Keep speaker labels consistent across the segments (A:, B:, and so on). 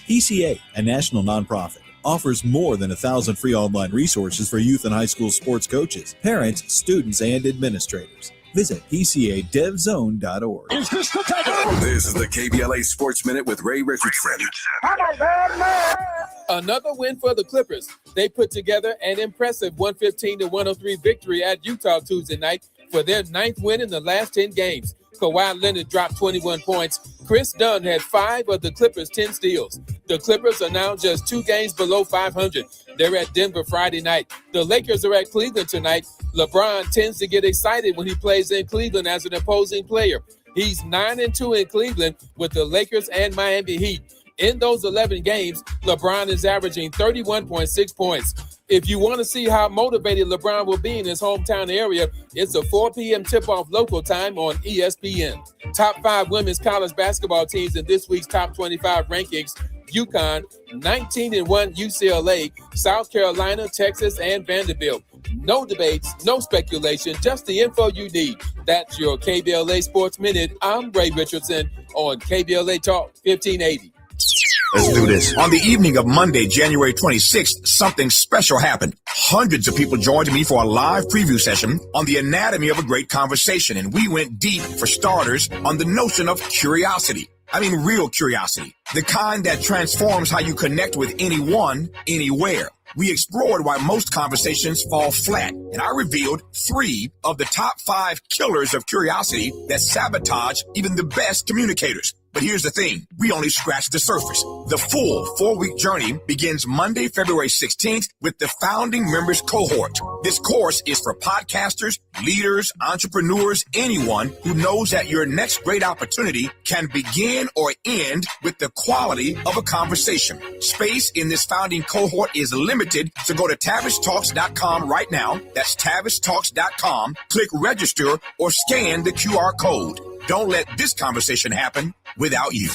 A: PCA, a national nonprofit, offers more than 1,000 free online resources for youth and high school sports coaches, parents, students, and administrators. Visit PCADevZone.org.
B: Is this the title?
C: This is the KBLA Sports Minute with Ray Richardson.
D: Another win for the Clippers. They put together an impressive 115-103 victory at Utah Tuesday night for their 9th win in the last 10 games. Kawhi Leonard dropped 21 points. Chris Dunn had 5 of the Clippers' 10 steals. The Clippers are now just 2 games below 500. They're at Denver Friday night. The Lakers are at Cleveland tonight. LeBron tends to get excited when he plays in Cleveland as an opposing player. He's 9-2 in Cleveland with the Lakers and Miami Heat. In those 11 games, LeBron is averaging 31.6 points. If you want to see how motivated LeBron will be in his hometown area, it's a 4 p.m. tip-off local time on ESPN. Top 5 women's college basketball teams in this week's top 25 rankings: UConn, 19-1 UCLA, South Carolina, Texas, and Vanderbilt. No debates, no speculation, just the info you need. That's your KBLA Sports Minute. I'm Ray Richardson on KBLA Talk 1580.
E: Let's do this. On the evening of Monday, January 26th, something special happened. Hundreds of people joined me for a live preview session on the anatomy of a great conversation, and we went deep, for starters, on the notion of curiosity. I mean, real curiosity. The kind that transforms how you connect with anyone, anywhere. We explored why most conversations fall flat, and I revealed 3 of the top 5 killers of curiosity that sabotage even the best communicators. But here's the thing, we only scratched the surface. The full 4-week journey begins Monday, February 16th with the founding members cohort. This course is for podcasters, leaders, entrepreneurs, anyone who knows that your next great opportunity can begin or end with the quality of a conversation. Space in this founding cohort is limited, so go to TavishTalks.com right now. That's TavishTalks.com. Click register or scan the QR code. Don't let this conversation happen without you.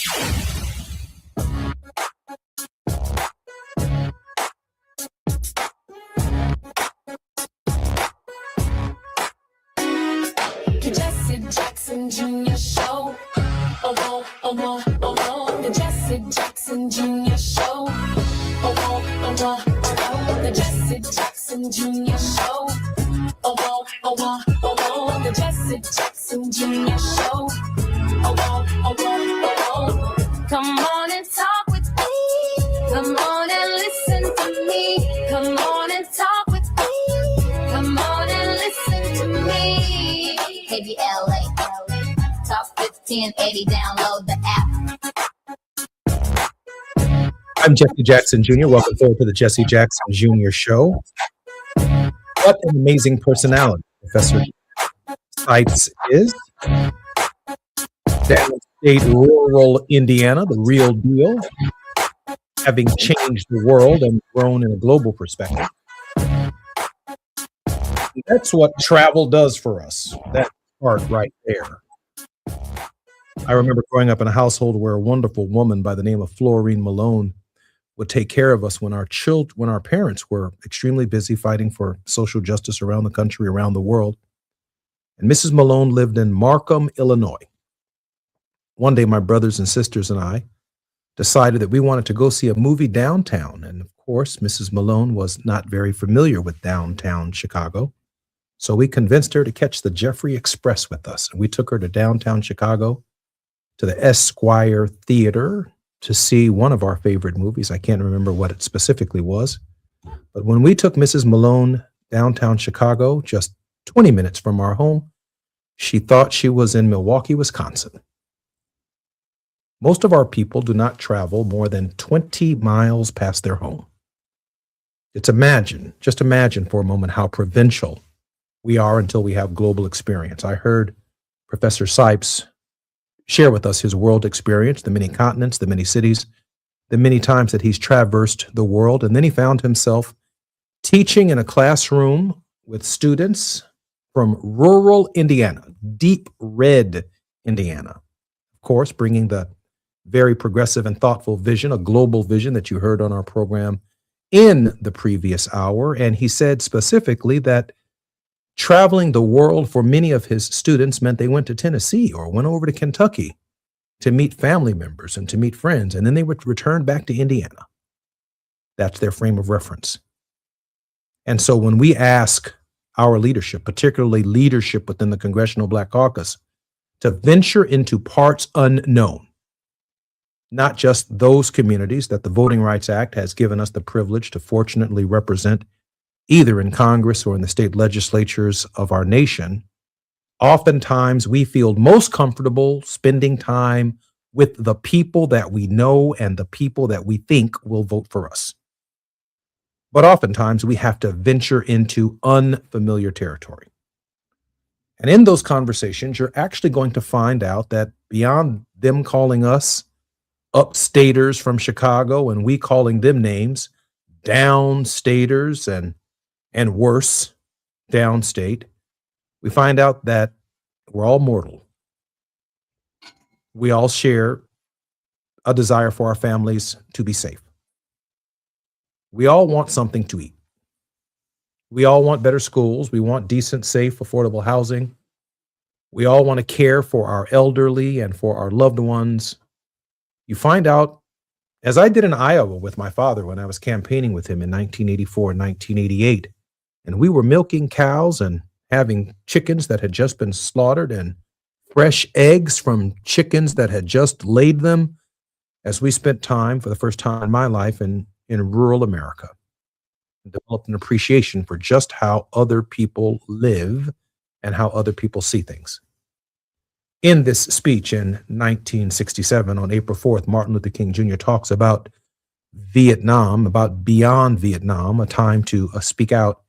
F: Jesse Jackson Jr. Show. The Jesse Jackson Jr. Show. The Jesse Jackson Jr. Show. The Jesse Jackson Jr. Show. Come on and talk with me. Come on and listen to me. Come on and talk with me. Come on and listen to me. KBLA, Talk 1580. Download the app.
G: I'm Jesse Jackson Jr. Welcome forward to the Jesse Jackson Jr. Show. What an amazing personality Professor Sipes is. Downstate rural Indiana, the real deal, having changed the world and grown in a global perspective. That's what travel does for us, that part right there. I remember growing up in a household where a wonderful woman by the name of Florine Malone would take care of us when our parents were extremely busy fighting for social justice around the country, around the world. And Mrs. Malone lived in Markham, Illinois. One day, my brothers and sisters and I decided that we wanted to go see a movie downtown. And of course, Mrs. Malone was not very familiar with downtown Chicago. So we convinced her to catch the Jeffrey Express with us. And we took her to downtown Chicago, to the Esquire Theater, to see one of our favorite movies. I can't remember what it specifically was. But when we took Mrs. Malone downtown Chicago, just 20 minutes from our home, she thought she was in Milwaukee, Wisconsin. Most of our people do not travel more than 20 miles past their home. Just imagine for a moment how provincial we are until we have global experience. I heard Professor Sipes share with us his world experience, the many continents, the many cities, the many times that he's traversed the world. And then he found himself teaching in a classroom with students from rural Indiana, deep red Indiana. Of course, bringing the very progressive and thoughtful vision, a global vision that you heard on our program in the previous hour. And he said specifically that traveling the world for many of his students meant they went to Tennessee or went over to Kentucky to meet family members and to meet friends, and then they would return back to Indiana. That's their frame of reference. And so when we ask our leadership, particularly leadership within the Congressional Black Caucus, to venture into parts unknown, not just those communities that the Voting Rights Act has given us the privilege to fortunately represent either in Congress or in the state legislatures of our nation, oftentimes we feel most comfortable spending time with the people that we know and the people that we think will vote for us. But oftentimes we have to venture into unfamiliar territory. And in those conversations, you're actually going to find out that beyond them calling us upstaters from Chicago and we calling them names, downstaters and worse, downstate, we find out that we're all mortal. We all share a desire for our families to be safe. We all want something to eat. We all want better schools. We want decent, safe, affordable housing. We all want to care for our elderly and for our loved ones. You find out, as I did in Iowa with my father when I was campaigning with him in 1984 and 1988, and we were milking cows and having chickens that had just been slaughtered and fresh eggs from chickens that had just laid them, as we spent time for the first time in my life in rural America, and developed an appreciation for just how other people live and how other people see things. In this speech in 1967, on April 4th, Martin Luther King Jr. talks about Vietnam, about beyond Vietnam, a time to speak out.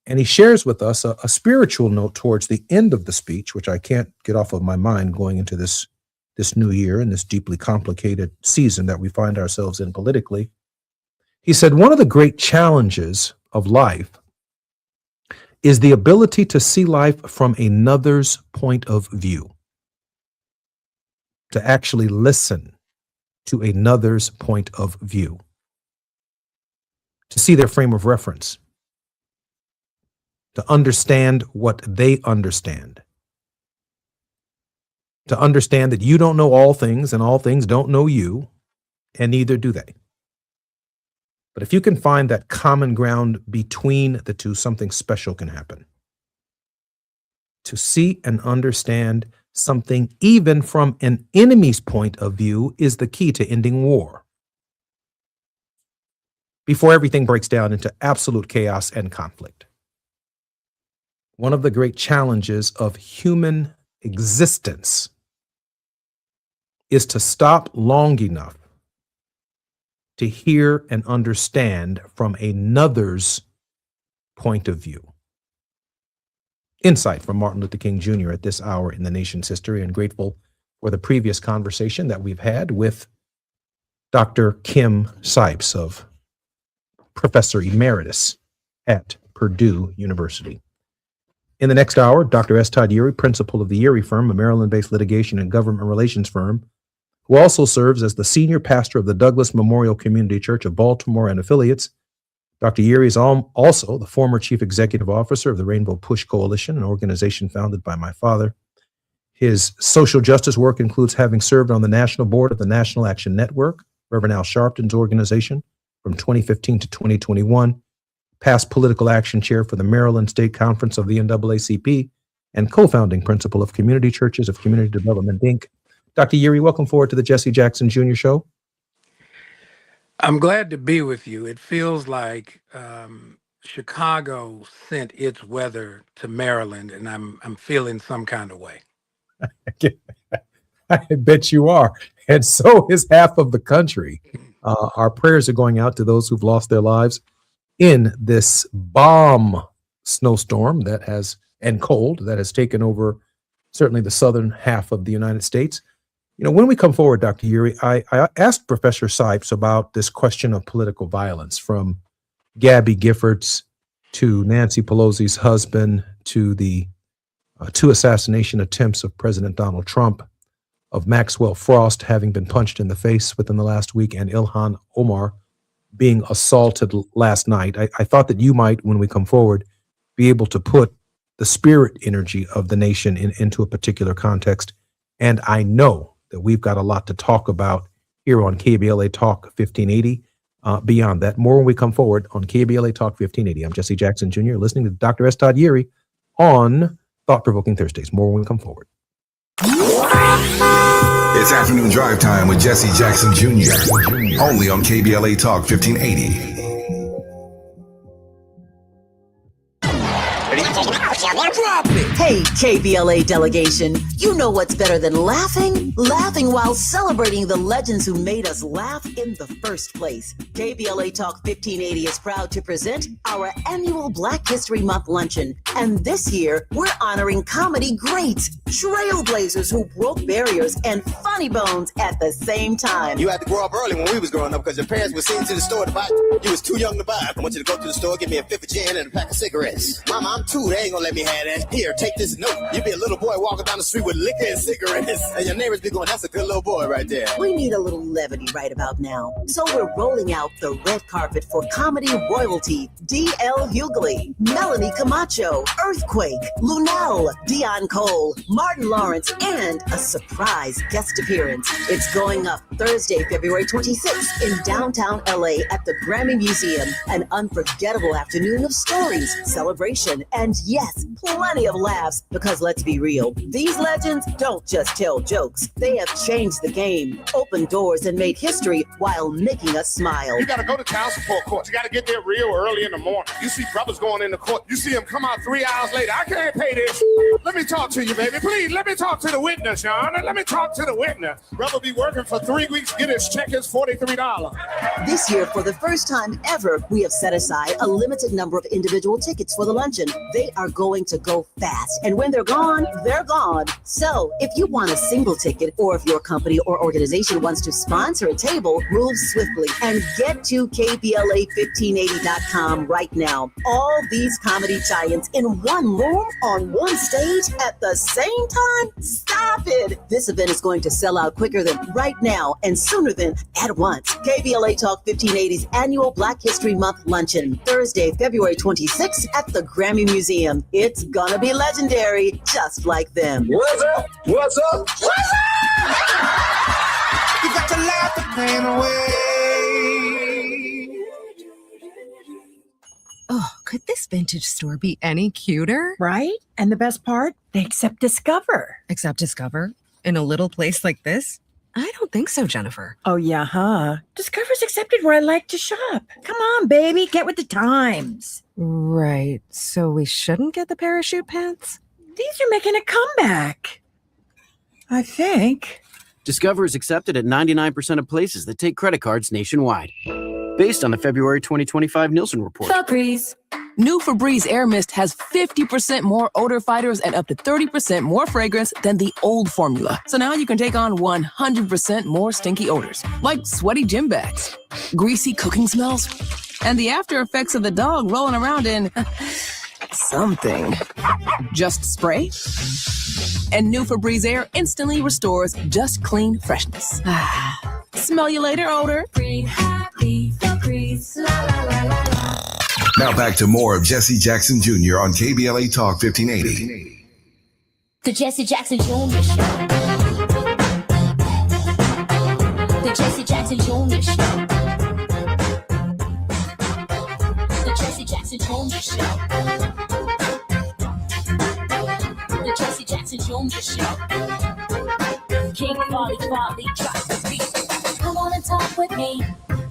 G: And he shares with us a spiritual note towards the end of the speech, which I can't get off of my mind going into this new year and this deeply complicated season that we find ourselves in politically. He said, one of the great challenges of life is the ability to see life from another's point of view, to actually listen to another's point of view, to see their frame of reference, to understand what they understand, to understand that you don't know all things and all things don't know you, and neither do they. But if you can find that common ground between the two, something special can happen. To see and understand something even from an enemy's point of view is the key to ending war, before everything breaks down into absolute chaos and conflict. One of the great challenges of human existence is to stop long enough to hear and understand from another's point of view. Insight from Martin Luther King Jr. at this hour in the nation's history, and grateful for the previous conversation that we've had with Dr. Kim Sipes, of Professor Emeritus at Purdue University. In the next hour, Dr. S. Todd Yeary, principal of the Yeary Firm, a Maryland-based litigation and government relations firm, who also serves as the senior pastor of the Douglas Memorial Community Church of Baltimore and affiliates. Dr. Yeary is also the former chief executive officer of the Rainbow Push Coalition, an organization founded by my father. His social justice work includes having served on the national board of the National Action Network, Reverend Al Sharpton's organization, from 2015 to 2021, past political action chair for the Maryland State Conference of the NAACP, and co-founding principal of Community Churches of Community Development, Inc. Dr. Yeary, welcome forward to the Jesse Jackson Jr. Show.
B: I'm glad to be with you. It feels like Chicago sent its weather to Maryland, and I'm feeling some kind of way.
G: I bet you are. And so is half of the country. Our prayers are going out to those who've lost their lives in this bomb snowstorm and cold that has taken over certainly the southern half of the United States. You know, when we come forward, Dr. Yeary, I asked Professor Sipes about this question of political violence, from Gabby Giffords to Nancy Pelosi's husband to the two assassination attempts of President Donald Trump, of Maxwell Frost having been punched in the face within the last week, and Ilhan Omar being assaulted last night. I thought that you might, when we come forward, be able to put the spirit energy of the nation into a particular context. And I know that we've got a lot to talk about here on KBLA Talk 1580. Beyond that, more when we come forward on KBLA Talk 1580. I'm Jesse Jackson Jr., listening to Dr. S. Todd Yeary on Thought Provoking Thursdays. More when we come forward.
C: It's afternoon drive time with Jesse Jackson Jr. Only on KBLA Talk 1580.
H: Hey, KBLA delegation, you know what's better than laughing? Laughing while celebrating the legends who made us laugh in the first place. KBLA Talk 1580 is proud to present our annual Black History Month luncheon. And this year, we're honoring comedy greats, trailblazers who broke barriers, and funny bones at the same time.
I: You had to grow up early when we was growing up because your parents were sending you to the store to buy. You was too young to buy. I want you to go to the store, give me a fifth of gin and a pack of cigarettes. Mama, I'm 2. They ain't gonna let me have that. Here, take this note. You be a little boy walking down the street with liquor and cigarettes, and your neighbors be going, that's a good little boy right there.
H: We need a little levity right about now. So we're rolling out the red carpet for comedy royalty. D.L. Hughley, Melanie Camacho, Earthquake, Lunel, Dion Cole, Martin Lawrence, and a surprise guest appearance. It's going up Thursday, February 26th in downtown LA at the Grammy Museum. An unforgettable afternoon of stories, celebration, and yes, plenty of laughs. Because let's be real, these legends don't just tell jokes. They have changed the game, opened doors, and made history while making us smile.
J: You gotta go to child support court. You gotta get there real early in the morning. You see brothers going into court. You see them come out 3 hours later. I can't pay this. Let me talk to you, baby. Please, let me talk to the witness, Your Honor. Let me talk to the witness. Brother be working for 3 weeks, get his check is $43.
H: This year, for the first time ever, we have set aside a limited number of individual tickets for the luncheon. They are going to go fast, and when they're gone, they're gone. So if you want a single ticket, or if your company or organization wants to sponsor a table, move swiftly and get to KBLA1580.com right now. All these comedy giants in one room on one stage at the same time? Stop it! This event is going to sell out quicker than right now and sooner than at once. KBLA Talk 1580's annual Black History Month luncheon, Thursday, February 26th at the Grammy Museum. It's gonna be legendary, just like them.
I: What's up? What's up? What's up? You got to laugh the pain away.
K: Oh, could this vintage store be any cuter?
L: Right? And the best part, they accept Discover.
K: Accept Discover? In a little place like this? I don't think so, Jennifer.
L: Oh, yeah, huh? Discover's accepted where I like to shop. Come on, baby, get with the times.
K: Right. So we shouldn't get the parachute pants?
L: These are making a comeback. I think.
M: Discover is accepted at 99% of places that take credit cards nationwide. Based on the February 2025 Nielsen report.
N: Febreze. New Febreze Air Mist has 50% more odor fighters and up to 30% more fragrance than the old formula. So now you can take on 100% more stinky odors, like sweaty gym bags, greasy cooking smells, and the after effects of the dog rolling around in something. Just spray, and new Febreze Air instantly restores just clean freshness. Smell you later, odor. Breathe happy, Febreze, la la la la la.
C: Now back to more of Jesse Jackson Jr. on KBLA Talk 1580.
F: The Jesse Jackson Jr. Show. The Jesse Jackson Jr. Show. The Jesse Jackson Jr. Show. The Jesse Jackson Jr. Show. King Folly, drop the beat. Come on and talk with me.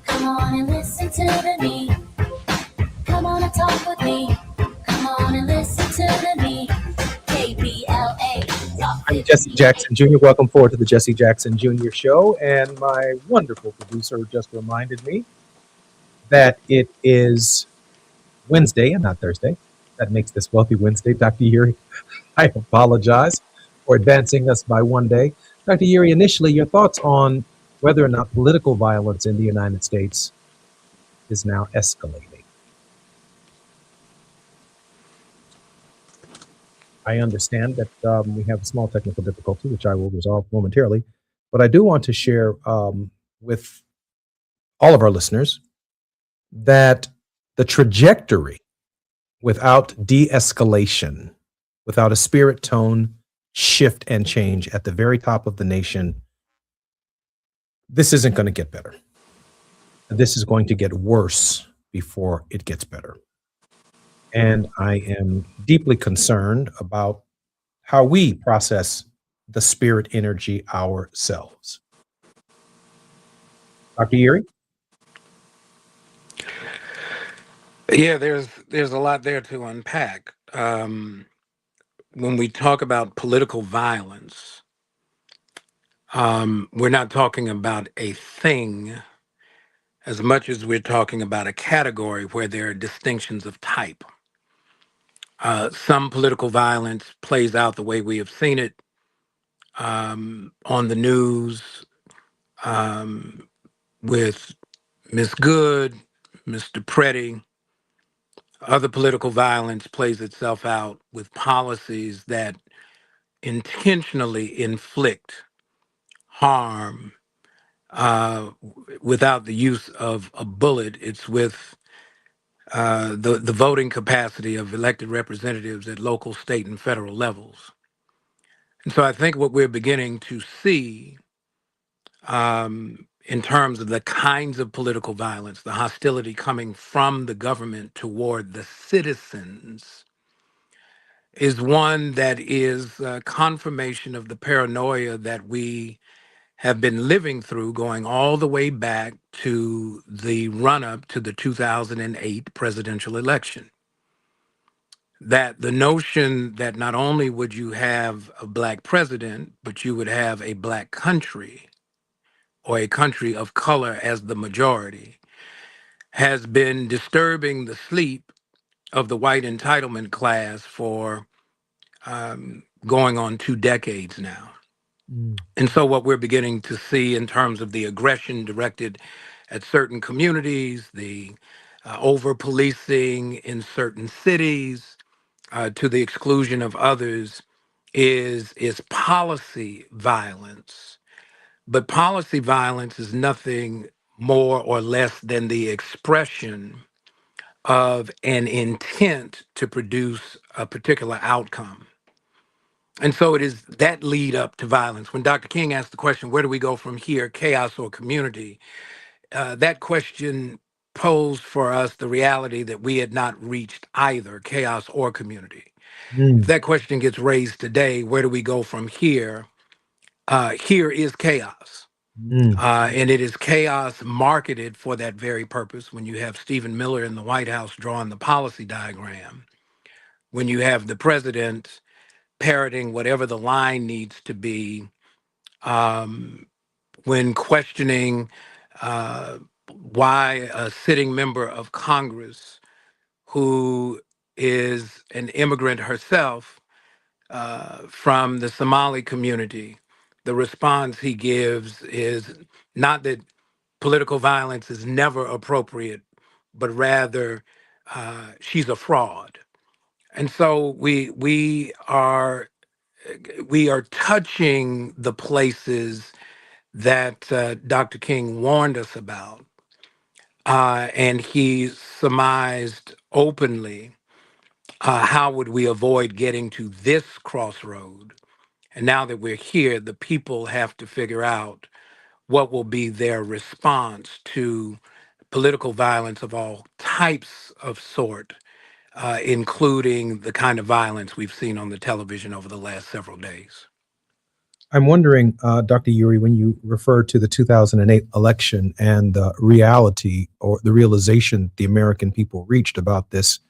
F: Come on and listen to me. Come on and talk with me. Come on and listen to me. KBLA.
G: I'm Jesse Jackson Jr. Welcome forward to the Jesse Jackson Jr. Show. And my wonderful producer just reminded me that it is Wednesday and not Thursday. That makes this Wealthy Wednesday. Dr. Yeary, I apologize for advancing us by one day. Dr. Yeary, initially, your thoughts on whether or not political violence in the United States is now escalating. I understand that we have a small technical difficulty, which I will resolve momentarily, but I do want to share with all of our listeners that the trajectory without de-escalation, without a spirit tone shift and change at the very top of the nation this isn't going to get better. This is going to get worse before it gets better. And I am deeply concerned about how we process the spirit energy ourselves. Dr. Yeri?
B: Yeah, there's a lot there to unpack. When we talk about political violence, we're not talking about a thing as much as we're talking about a category where there are distinctions of type. Some political violence plays out the way we have seen it on the news with Miss Good, Mr. Preddy. Other political violence plays itself out with policies that intentionally inflict harm without the use of a bullet. It's with the voting capacity of elected representatives at local, state, and federal levels. And so I think what we're beginning to see in terms of the kinds of political violence, the hostility coming from the government toward the citizens, is one that is confirmation of the paranoia that we have been living through going all the way back to the run-up to the 2008 presidential election. That the notion that not only would you have a Black president, but you would have a Black country or a country of color as the majority has been disturbing the sleep of the white entitlement class for going on 2 decades now. And so what we're beginning to see in terms of the aggression directed at certain communities, the over-policing in certain cities to the exclusion of others is policy violence. But policy violence is nothing more or less than the expression of an intent to produce a particular outcome. And so it is that lead up to violence. When Dr. King asked the question, where do we go from here, chaos or community? That question posed for us the reality that we had not reached either chaos or community. If that question gets raised today, where do we go from here? Here is chaos. And it is chaos marketed for that very purpose. When you have Stephen Miller in the White House drawing the policy diagram, when you have the president parroting whatever the line needs to be, when questioning why a sitting member of Congress who is an immigrant herself from the Somali community, the response he gives is not that political violence is never appropriate, but rather she's a fraud. And so we are touching the places that Dr. King warned us about, and he surmised openly how would we avoid getting to this crossroad. And now that we're here, the people have to figure out what will be their response to political violence of all types of sort, including the kind of violence we've seen on the television over the last several days.
G: I'm wondering, Dr. Yuri, when you refer to the 2008 election and the reality or the realization the American people reached about this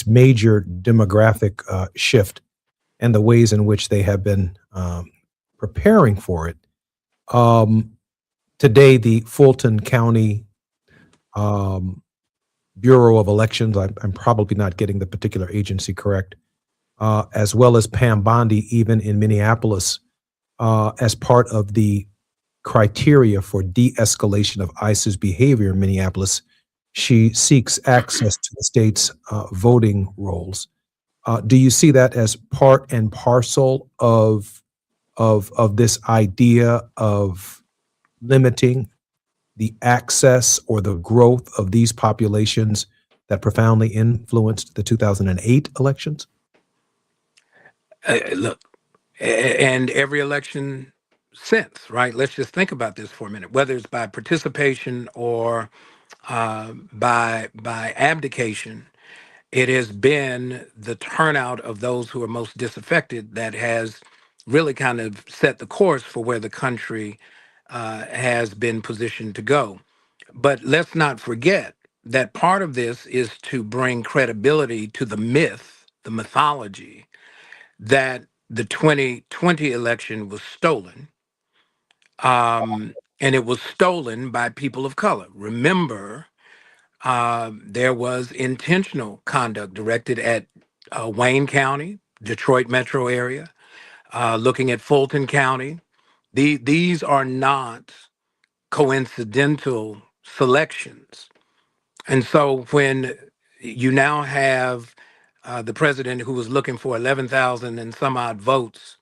G: major demographic shift and the ways in which they have been preparing for it. Today, the Fulton County Bureau of Elections, I'm probably not getting the particular agency correct, as well as Pam Bondi, even in Minneapolis, as part of the criteria for de-escalation of ICE's behavior in Minneapolis, she seeks access to the state's voting rolls. Do you see that as part and parcel of this idea of limiting the access or the growth of these populations that profoundly influenced the 2008 elections?
B: Look, and every election since, right? Let's just think about this for a minute. Whether it's by participation or by abdication, it has been the turnout of those who are most disaffected that has really kind of set the course for where the country has been positioned to go. But let's not forget that part of this is to bring credibility to the myth, the mythology, that the 2020 election was stolen. And it was stolen by people of color. Remember, there was intentional conduct directed at Wayne County, Detroit metro area, looking at Fulton County. These are not coincidental selections. And so when you now have the president who was looking for 11,000 and some odd votes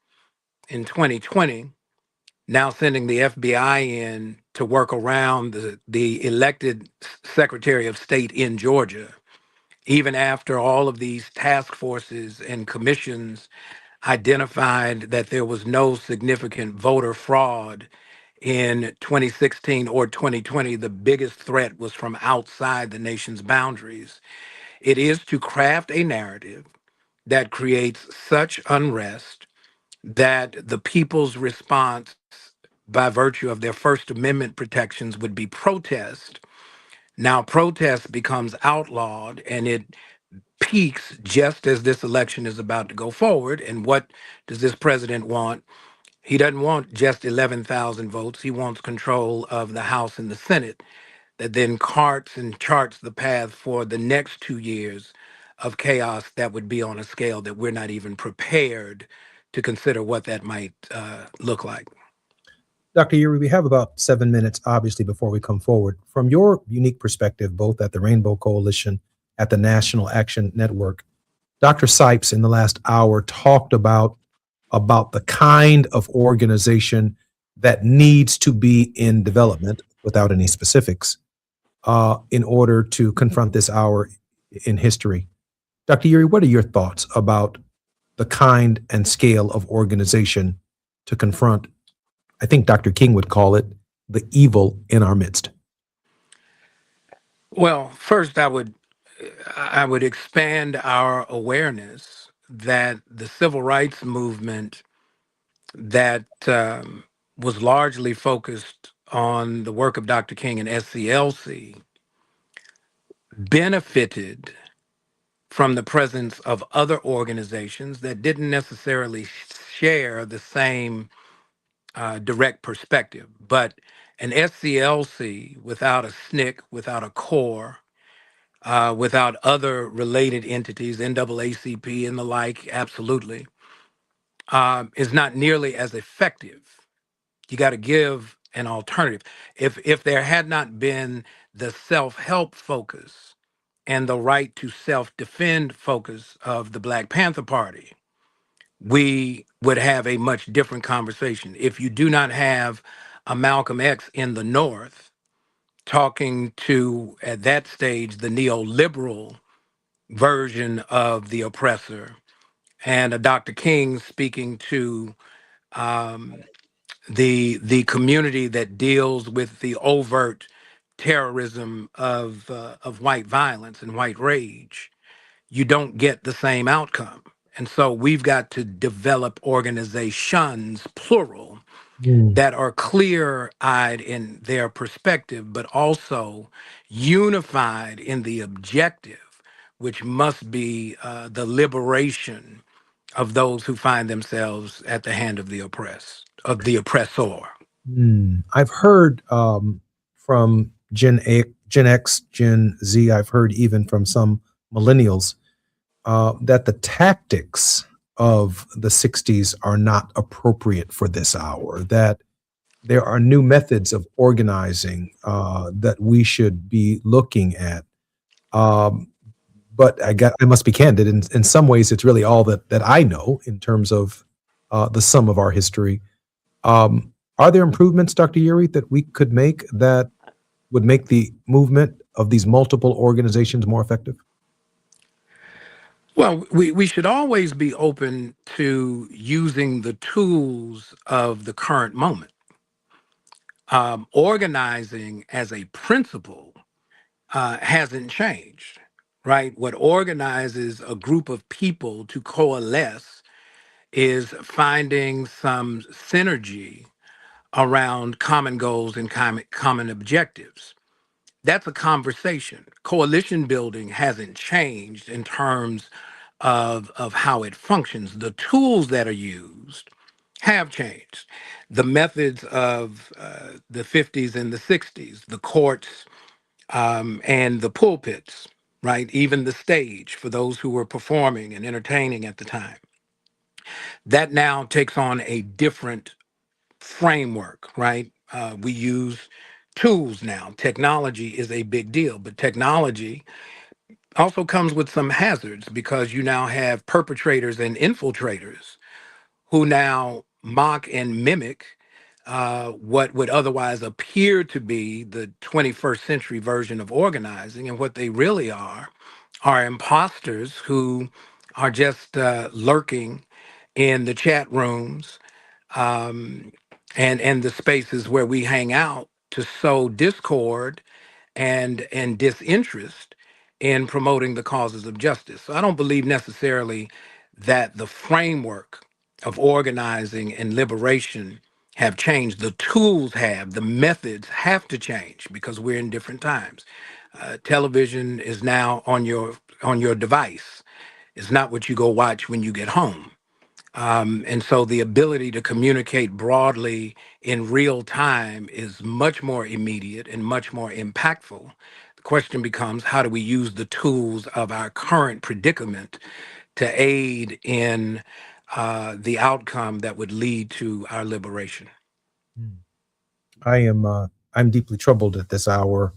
B: in 2020, now sending the FBI in to work around the elected Secretary of State in Georgia, even after all of these task forces and commissions identified that there was no significant voter fraud in 2016 or 2020, the biggest threat was from outside the nation's boundaries. It is to craft a narrative that creates such unrest that the people's response, by virtue of their First Amendment protections, would be protest. Now, protest becomes outlawed and it peaks just as this election is about to go forward. And what does this president want? He doesn't want just 11,000 votes. He wants control of the House and the Senate that then carts and charts the path for the next 2 years of chaos that would be on a scale that we're not even prepared to consider what that might look like.
G: Dr. Uri, we have about 7 minutes, obviously, before we come forward. From your unique perspective, both at the Rainbow Coalition, at the National Action Network, Dr. Sipes in the last hour talked about the kind of organization that needs to be in development, without any specifics, in order to confront this hour in history. Dr. Uri, what are your thoughts about the kind and scale of organization to confront, I think Dr. King would call it, the evil in our midst?
B: Well, first, I would expand our awareness that the civil rights movement that was largely focused on the work of Dr. King and SCLC benefited from the presence of other organizations that didn't necessarily share the same direct perspective. But an SCLC without a SNCC, without a CORE, without other related entities, NAACP and the like, absolutely, is not nearly as effective. You got to give an alternative. If there had not been the self-help focus and the right to self-defend focus of the Black Panther Party, we would have a much different conversation. If you do not have a Malcolm X in the North talking to, at that stage, the neoliberal version of the oppressor, and a Dr. King speaking to the community that deals with the overt terrorism of white violence and white rage, you don't get the same outcome. And so we've got to develop organizations, plural, that are clear-eyed in their perspective, but also unified in the objective, which must be the liberation of those who find themselves at the hand of the oppressed, of the oppressor.
G: I've heard from Gen X, Gen Z, I've heard even from some millennials that the tactics of the 60s are not appropriate for this hour, that there are new methods of organizing that we should be looking at. But I must be candid, in some ways it's really all that I know in terms of the sum of our history. Are there improvements, Dr. Uri, that we could make that would make the movement of these multiple organizations more effective?
B: Well, we should always be open to using the tools of the current moment. Organizing as a principle hasn't changed, right? What organizes a group of people to coalesce is finding some synergy around common goals and common objectives. That's a conversation. Coalition building hasn't changed in terms of how it functions. The tools that are used have changed. The methods of the 50s and the 60s, the courts and the pulpits, right? Even the stage for those who were performing and entertaining at the time. That now takes on a different framework, right? We use tools now. Technology is a big deal, but technology also comes with some hazards because you now have perpetrators and infiltrators who now mock and mimic what would otherwise appear to be the 21st century version of organizing. And what they really are imposters who are just lurking in the chat rooms and the spaces where we hang out to sow discord and disinterest in promoting the causes of justice. So I don't believe necessarily that the framework of organizing and liberation have changed. The tools have, the methods have to change because we're in different times. Television is now on your device. It's not what you go watch when you get home. And so the ability to communicate broadly in real time is much more immediate and much more impactful. The question becomes, how do we use the tools of our current predicament to aid in the outcome that would lead to our liberation?
G: I'm deeply troubled at this hour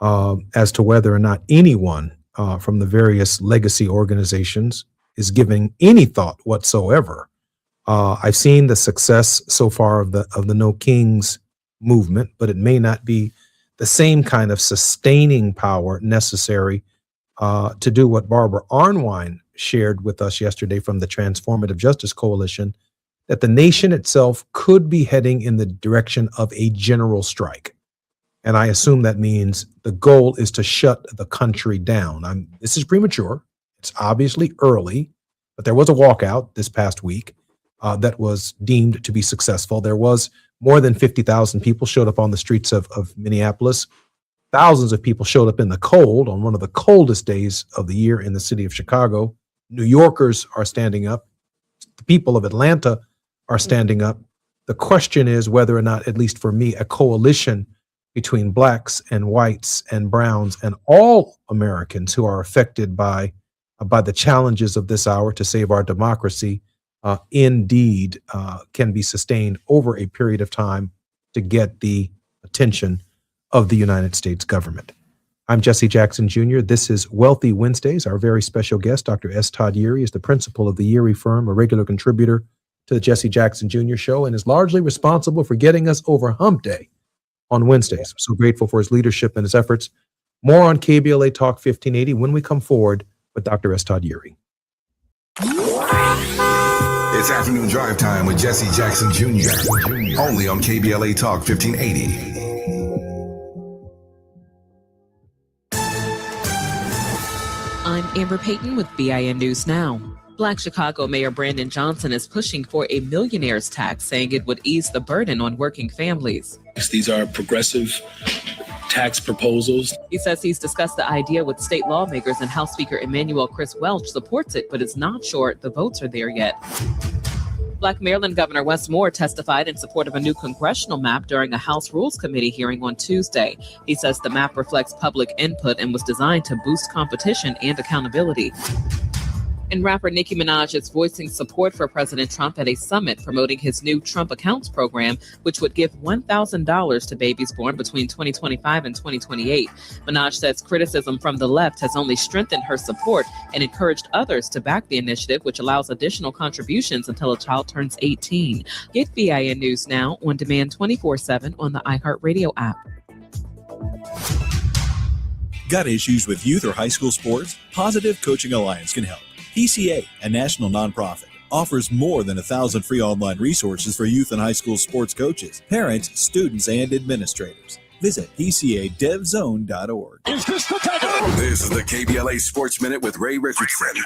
G: as to whether or not anyone from the various legacy organizations is giving any thought whatsoever. I've seen the success so far of the No Kings movement, but it may not be the same kind of sustaining power necessary to do what Barbara Arnwine shared with us yesterday from the Transformative Justice Coalition, that the nation itself could be heading in the direction of a general strike. And I assume that means the goal is to shut the country down. This is premature. It's obviously early, but there was a walkout this past week that was deemed to be successful. There was more than 50,000 people showed up on the streets of Minneapolis. Thousands of people showed up in the cold on one of the coldest days of the year in the city of Chicago. New Yorkers are standing up. The people of Atlanta are standing up. The question is whether or not, at least for me, a coalition between blacks and whites and browns and all Americans who are affected by the challenges of this hour to save our democracy indeed can be sustained over a period of time to get the attention of the United States government. I'm Jesse Jackson Jr. This is Wealthy Wednesdays. Our very special guest, Dr. S. Todd Yeary, is the principal of the Yeary Firm, a regular contributor to the Jesse Jackson Jr. Show, and is largely responsible for getting us over Hump Day on Wednesdays. I'm so grateful for his leadership and his efforts. More on KBLA Talk 1580 when we come forward with Dr. S. Todd Yeary.
C: It's afternoon drive time with Jesse Jackson Jr. Only on KBLA Talk 1580.
O: I'm Amber Payton with BIN News Now. Black Chicago Mayor Brandon Johnson is pushing for a millionaire's tax, saying it would ease the burden on working families.
P: These are progressive tax proposals.
O: He says he's discussed the idea with state lawmakers, and House Speaker Emmanuel Chris Welch supports it, but is not sure the votes are there yet. Black Maryland Governor Wes Moore testified in support of a new congressional map during a House Rules Committee hearing on Tuesday. He says the map reflects public input and was designed to boost competition and accountability. And rapper Nicki Minaj is voicing support for President Trump at a summit promoting his new Trump Accounts program, which would give $1,000 to babies born between 2025 and 2028. Minaj says criticism from the left has only strengthened her support and encouraged others to back the initiative, which allows additional contributions until a child turns 18. Get BIN News Now on demand 24/7 on the iHeartRadio app.
A: Got issues with youth or high school sports? Positive Coaching Alliance can help. PCA, a national nonprofit, offers more than 1,000 free online resources for youth and high school sports coaches, parents, students, and administrators. Visit PCADevZone.org.
C: Is this the tackle? This is the KBLA Sports Minute with Ray Richardson.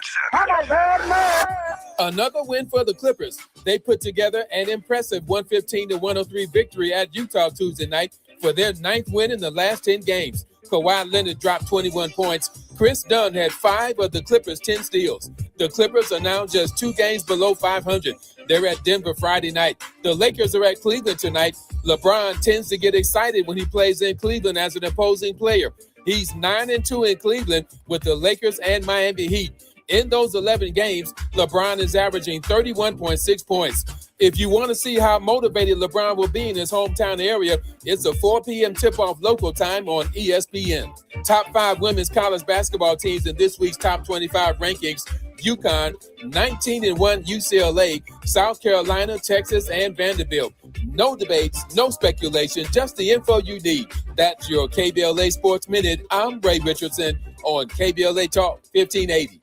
D: Another win for the Clippers. They put together an impressive 115-103 victory at Utah Tuesday night for their 9th win in the last 10 games. Kawhi Leonard dropped 21 points. Chris Dunn had 5 of the Clippers' 10 steals. The Clippers are now just 2 games below 500. They're at Denver Friday night. The Lakers are at Cleveland tonight. LeBron tends to get excited when he plays in Cleveland as an opposing player. He's 9-2 in Cleveland with the Lakers and Miami Heat. In those 11 games, LeBron is averaging 31.6 points. If you want to see how motivated LeBron will be in his hometown area, it's a 4 p.m. tip-off local time on ESPN. Top 5 women's college basketball teams in this week's top 25 rankings: UConn, 19-1 UCLA, South Carolina, Texas, and Vanderbilt. No debates, no speculation, just the info you need. That's your KBLA Sports Minute. I'm Ray Richardson on KBLA Talk 1580.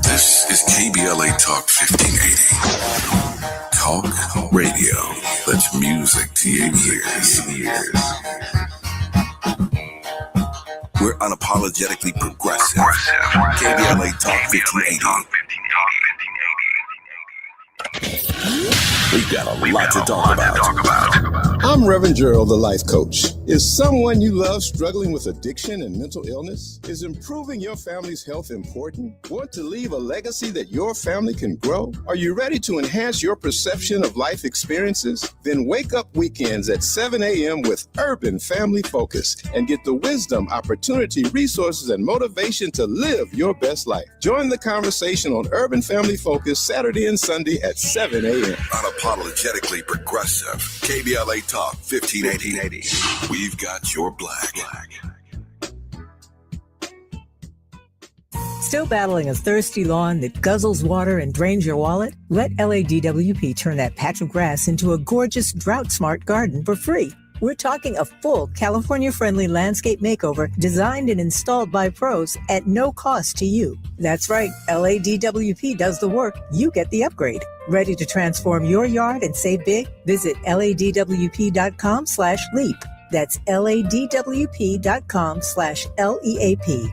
C: This is KBLA Talk 1580. Talk radio. That's music to your ears. We're unapologetically progressive. KBLA Talk 1580. We've got a lot to talk about.
Q: I'm Reverend Gerald, the life coach. Is someone you love struggling with addiction and mental illness? Is improving your family's health important? Want to leave a legacy that your family can grow? Are you ready to enhance your perception of life experiences? Then wake up weekends at 7 a.m. with Urban Family Focus and get the wisdom, opportunity, resources, and motivation to live your best life. Join the conversation on Urban Family Focus Saturday and Sunday at 7 a.m.
C: Unapologetically progressive. KBLA Talk 1580. We've got your black.
R: Still battling a thirsty lawn that guzzles water and drains your wallet? Let LADWP turn that patch of grass into a gorgeous drought-smart garden for free. We're talking a full California-friendly landscape makeover designed and installed by pros at no cost to you. That's right, LADWP does the work, you get the upgrade. Ready to transform your yard and save big? Visit LADWP.com/leap. That's LADWP.com/LEAP.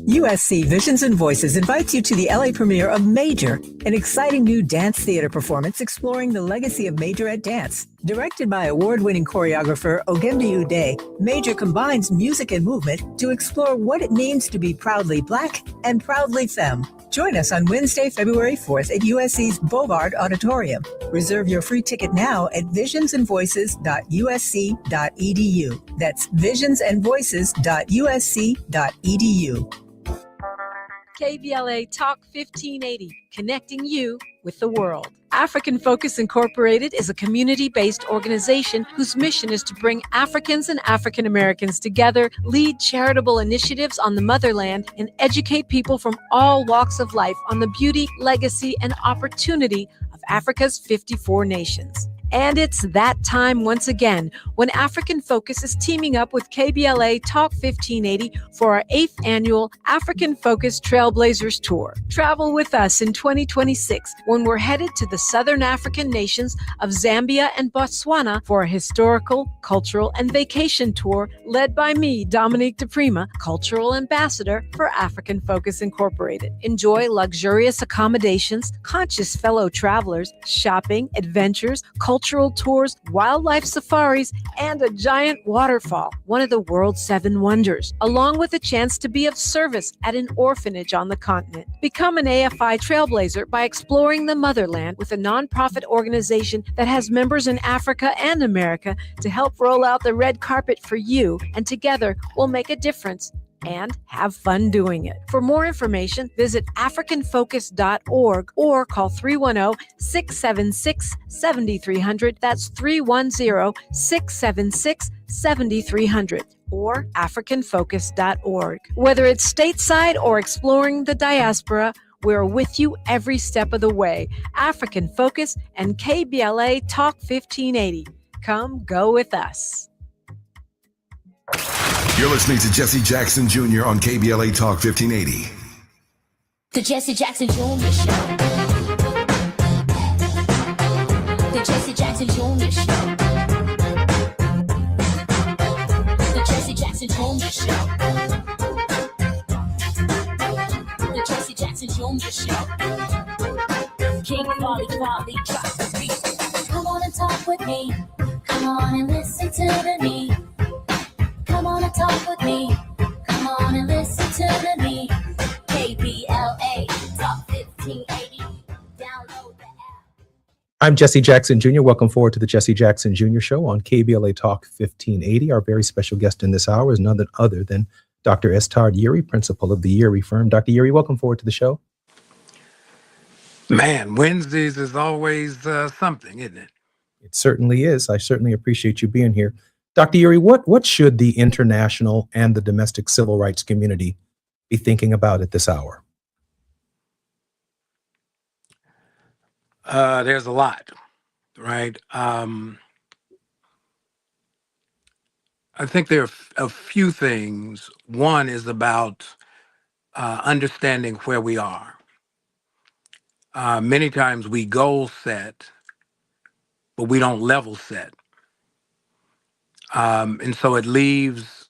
R: USC Visions and Voices invites you to the LA premiere of Major, an exciting new dance theater performance exploring the legacy of Majorette dance. Directed by award-winning choreographer Ogemdi Ude, Major combines music and movement to explore what it means to be proudly Black and proudly femme. Join us on Wednesday, February 4th at USC's Bovard Auditorium. Reserve your free ticket now at visionsandvoices.usc.edu. That's visionsandvoices.usc.edu.
S: KBLA Talk 1580, connecting you with the world. African Focus Incorporated is a community-based organization whose mission is to bring Africans and African Americans together, lead charitable initiatives on the motherland, and educate people from all walks of life on the beauty, legacy, and opportunity of Africa's 54 nations. And it's that time once again when African Focus is teaming up with KBLA Talk 1580 for our 8th annual African Focus Trailblazers Tour. Travel with us in 2026 when we're headed to the Southern African nations of Zambia and Botswana for a historical, cultural, and vacation tour led by me, Dominique DePrima, Cultural Ambassador for African Focus Incorporated. Enjoy luxurious accommodations, conscious fellow travelers, shopping, adventures, cultural tours, wildlife safaris, and a giant waterfall, one of the world's 7 wonders, along with a chance to be of service at an orphanage on the continent. Become an AFI trailblazer by exploring the motherland with a nonprofit organization that has members in Africa and America to help roll out the red carpet for you, and together we'll make a difference and have fun doing it. For more information, visit africanfocus.org or call 310-676-7300. That's 310-676-7300 or africanfocus.org. Whether it's stateside or exploring the diaspora, we're with you every step of the way. African Focus and KBLA Talk 1580. Come go with us.
C: You're listening to Jesse Jackson Jr. on KBLA Talk 1580.
F: The Jesse Jackson Jr. Show. The Jesse Jackson Jr. Show. The Jesse Jackson Jr. Show. The Jesse Jackson Jr. Show. King Quality, drop the beat. Come on and talk with me. Come on and listen to me. Come on and talk with me. Come on and listen to me. KBLA Talk 1580. Download the app.
G: I'm Jesse Jackson Jr. Welcome forward to the Jesse Jackson Jr. Show on KBLA Talk 1580. Our very special guest in this hour is none other than Dr. Estard Yuri, principal of the Yuri firm. Dr. Yuri, welcome forward to the show.
B: Man, Wednesdays is always something, isn't it?
G: It certainly is. I certainly appreciate you being here. Dr. Yuri, what should the international and the domestic civil rights community be thinking about at this hour?
B: There's a lot, right? I think there are a few things. One is about understanding where we are. Many times we goal set, but we don't level set. And so it leaves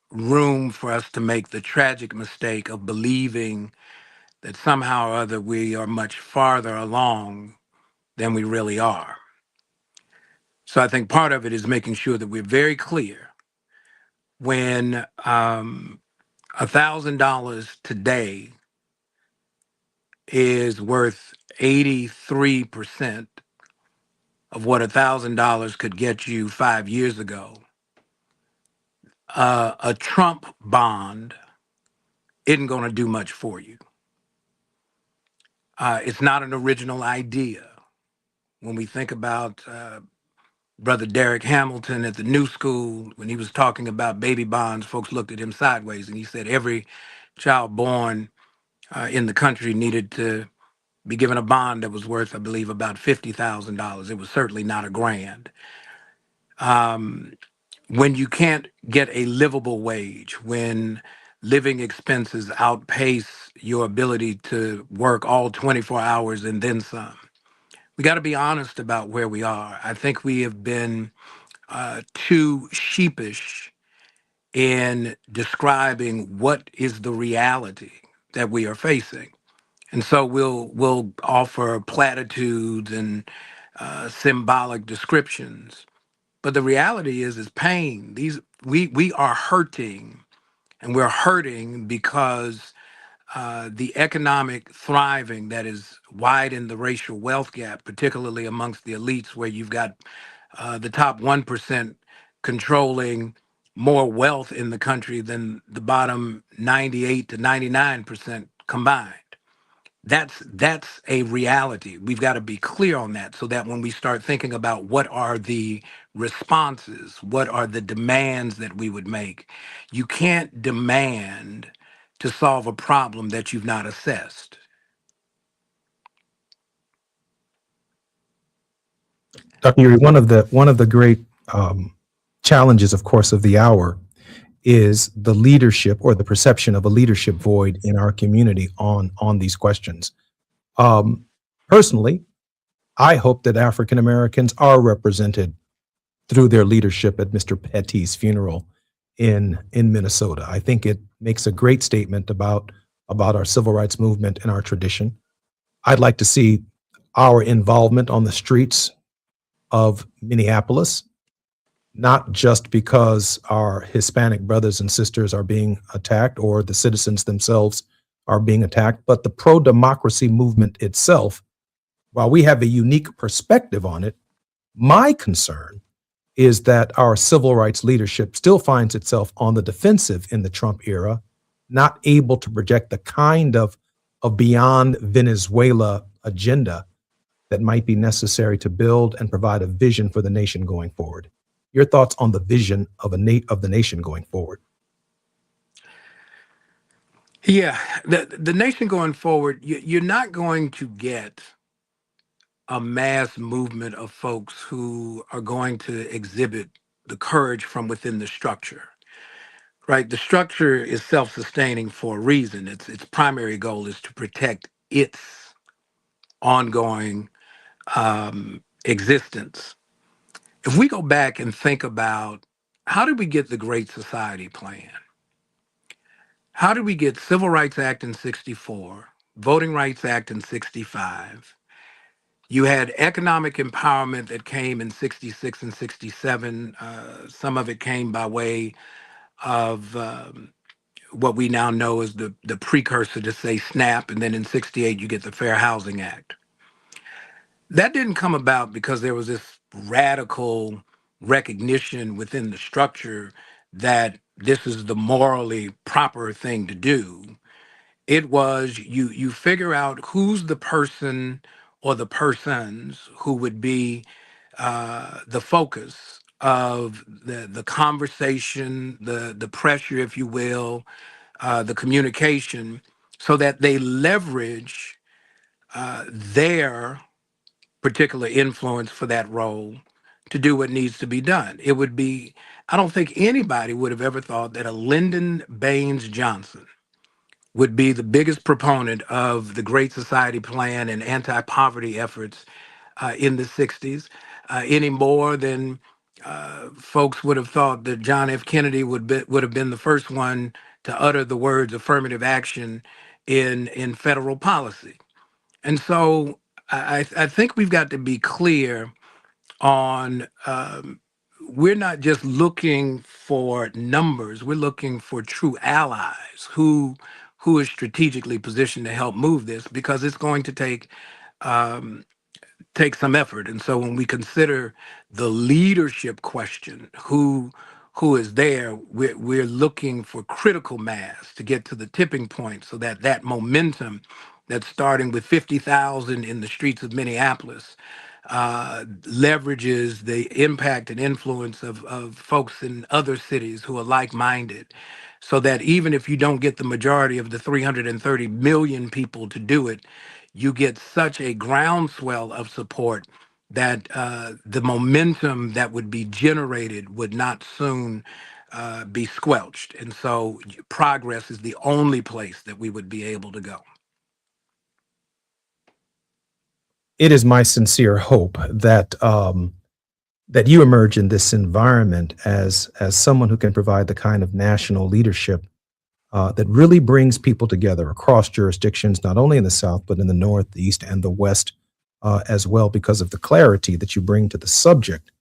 B: room for us to make the tragic mistake of believing that somehow or other we are much farther along than we really are. So I think part of it is making sure that we're very clear when $1,000 today is worth 83% of what $1,000 could get you 5 years ago. A Trump bond isn't going to do much for you. It's not an original idea. When we think about Brother Derek Hamilton at the New School, when he was talking about baby bonds, folks looked at him sideways, and he said every child born in the country needed to be given a bond that was worth, I believe, about $50,000. It was certainly not a grand. When you can't get a livable wage, when living expenses outpace your ability to work all 24 hours and then some, we got to be honest about where we are. I think we have been too sheepish in describing what is the reality that we are facing. And so we'll offer platitudes and symbolic descriptions. But the reality is pain. We are hurting, and we're hurting because the economic thriving that is widen the racial wealth gap, particularly amongst the elites, where you've got the top 1% controlling more wealth in the country than the bottom 98 to 99% combined. That's a reality. We've got to be clear on that so that when we start thinking about what are the responses, what are the demands that we would make, you can't demand to solve a problem that you've not assessed.
G: Dr. Yuri, one of the great challenges, of course, of the hour is the leadership or the perception of a leadership void in our community on these questions. Personally, I hope that African Americans are represented through their leadership at Mr. Petty's funeral in Minnesota. I think it makes a great statement about our civil rights movement and our tradition. I'd like to see our involvement on the streets of Minneapolis, not just because our Hispanic brothers and sisters are being attacked or the citizens themselves are being attacked, but the pro-democracy movement itself. While we have a unique perspective on it, my concern is that our civil rights leadership still finds itself on the defensive in the Trump era, not able to project the kind of beyond Venezuela agenda that might be necessary to build and provide a vision for the nation going forward. Your thoughts on the vision of the nation going forward?
B: Yeah, the nation going forward, you're not going to get a mass movement of folks who are going to exhibit the courage from within the structure. right? The structure is self-sustaining for a reason. Its primary goal is to protect its ongoing existence. If we go back and think about how did we get the Great Society plan? How did we get Civil Rights Act in 64, Voting Rights Act in 65? You had economic empowerment that came in 66 and 67. Some of it came by way of what we now know as the precursor to, say, SNAP. And then in 68, you get the Fair Housing Act. That didn't come about because there was this radical recognition within the structure that this is the morally proper thing to do. It was you figure out who's the person or the persons who would be the focus of the conversation, the pressure, if you will, the communication, so that they leverage their particular influence for that role to do what needs to be done. It would be, I don't think anybody would have ever thought that a Lyndon Baines Johnson would be the biggest proponent of the Great Society plan and anti-poverty efforts in the 60s, any more than folks would have thought that John F. Kennedy would have been the first one to utter the words affirmative action in federal policy. And so I think we've got to be clear on we're not just looking for numbers, we're looking for true allies who is strategically positioned to help move this, because it's going to take some effort. And so when we consider the leadership question, who is there, we're looking for critical mass to get to the tipping point, so that that momentum that's starting with 50,000 in the streets of Minneapolis leverages the impact and influence of folks in other cities who are like-minded, so that even if you don't get the majority of the 330 million people to do it, you get such a groundswell of support that the momentum that would be generated would not soon be squelched. And so progress is the only place that we would be able to go.
G: It is my sincere hope that that you emerge in this environment as someone who can provide the kind of national leadership that really brings people together across jurisdictions, not only in the South, but in the North, the East, and the West as well, because of the clarity that you bring to the subject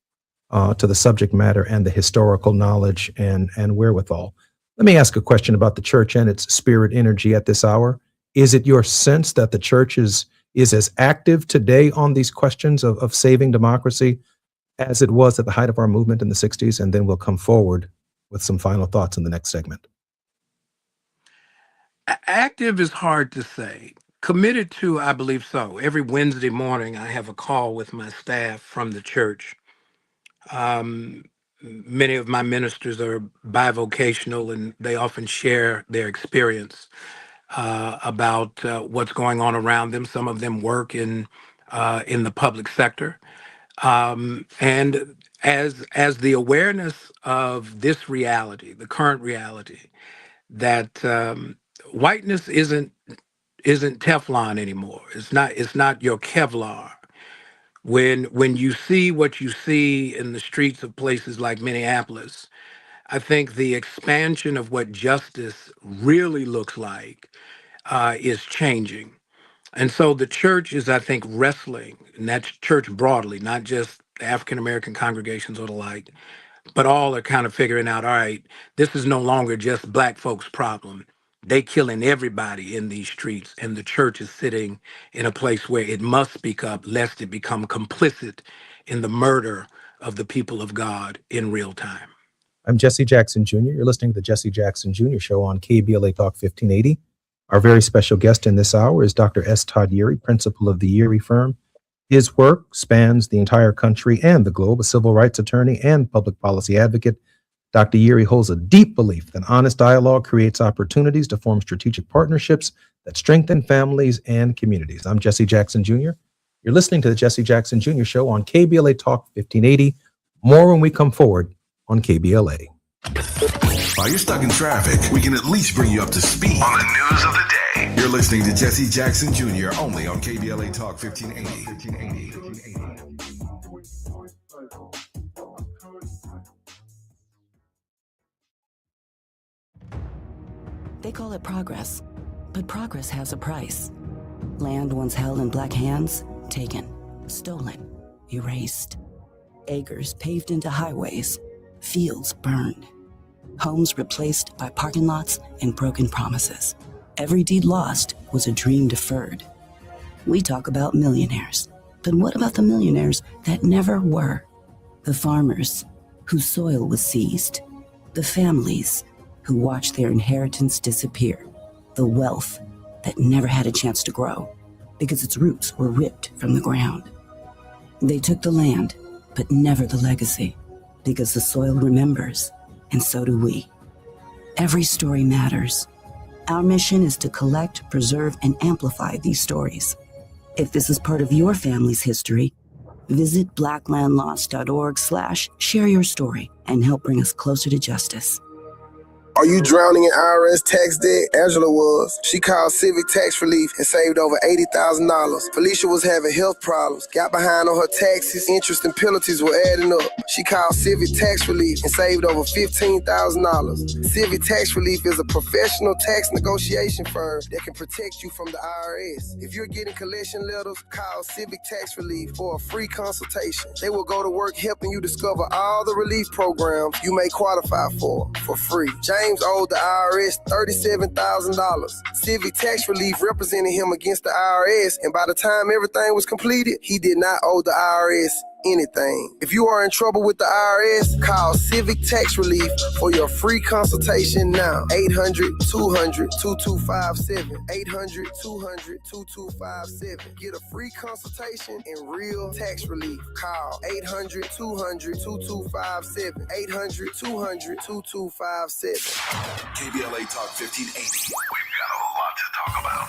G: matter and the historical knowledge and wherewithal. Let me ask a question about the church and its spirit energy at this hour. Is it your sense that the church is as active today on these questions of saving democracy as it was at the height of our movement in the 60s? And then we'll come forward with some final thoughts in the next segment.
B: Active is hard to say. Committed to, I believe so. Every Wednesday morning, I have a call with my staff from the church. Many of my ministers are bivocational, and they often share their experience about what's going on around them. Some of them work in the public sector. And as the awareness of this reality, the current reality, that whiteness isn't Teflon anymore. It's not your Kevlar. When you see what you see in the streets of places like Minneapolis, I think the expansion of what justice really looks like is changing. And so the church is, I think, wrestling, and that's church broadly, not just African American congregations or the like, but all are kind of figuring out, all right, this is no longer just Black folks' problem. They killing everybody in these streets, and the church is sitting in a place where it must speak up, lest it become complicit in the murder of the people of God in real time.
G: I'm Jesse Jackson Jr. You're listening to the Jesse Jackson Jr. Show on KBLA Talk 1580. Our very special guest in this hour is Dr. S. Todd Yeary, principal of the Yeary Firm. His work spans the entire country and the globe. A civil rights attorney and public policy advocate, Dr. Yeary holds a deep belief that honest dialogue creates opportunities to form strategic partnerships that strengthen families and communities. I'm Jesse Jackson Jr. You're listening to the Jesse Jackson Jr. Show on KBLA Talk 1580. More when we come forward on KBLA.
C: While you're stuck in traffic, we can at least bring you up to speed on the news of the day. You're listening to Jesse Jackson Jr. only on KBLA Talk 1580.
T: They call it progress, but progress has a price. Land once held in black hands, taken, stolen, erased. Acres paved into highways, fields burned. Homes replaced by parking lots and broken promises. Every deed lost was a dream deferred. We talk about millionaires, but what about the millionaires that never were? The farmers whose soil was seized. The families who watched their inheritance disappear. The wealth that never had a chance to grow because its roots were ripped from the ground. They took the land, but never the legacy, because the soil remembers, and so do we. Every story matters. Our mission is to collect, preserve, and amplify these stories. If this is part of your family's history, visit blacklandlost.org/share your story and help bring us closer to justice.
U: Are you drowning in IRS tax debt? Angela was. She called Civic Tax Relief and saved over $80,000. Felicia was having health problems, got behind on her taxes, interest and penalties were adding up. She called Civic Tax Relief and saved over $15,000. Civic Tax Relief is a professional tax negotiation firm that can protect you from the IRS. If you're getting collection letters, call Civic Tax Relief for a free consultation. They will go to work helping you discover all the relief programs you may qualify for free. James owed the IRS $37,000. Civic Tax Relief represented him against the IRS, and by the time everything was completed, he did not owe the IRS anything. If you are in trouble with the IRS, call Civic Tax Relief for your free consultation now. 800-200-2257. 800-200-2257. Get a free consultation and real tax relief. Call 800-200-2257. 800-200-2257.
C: KBLA Talk 1580. We've got a lot to talk about.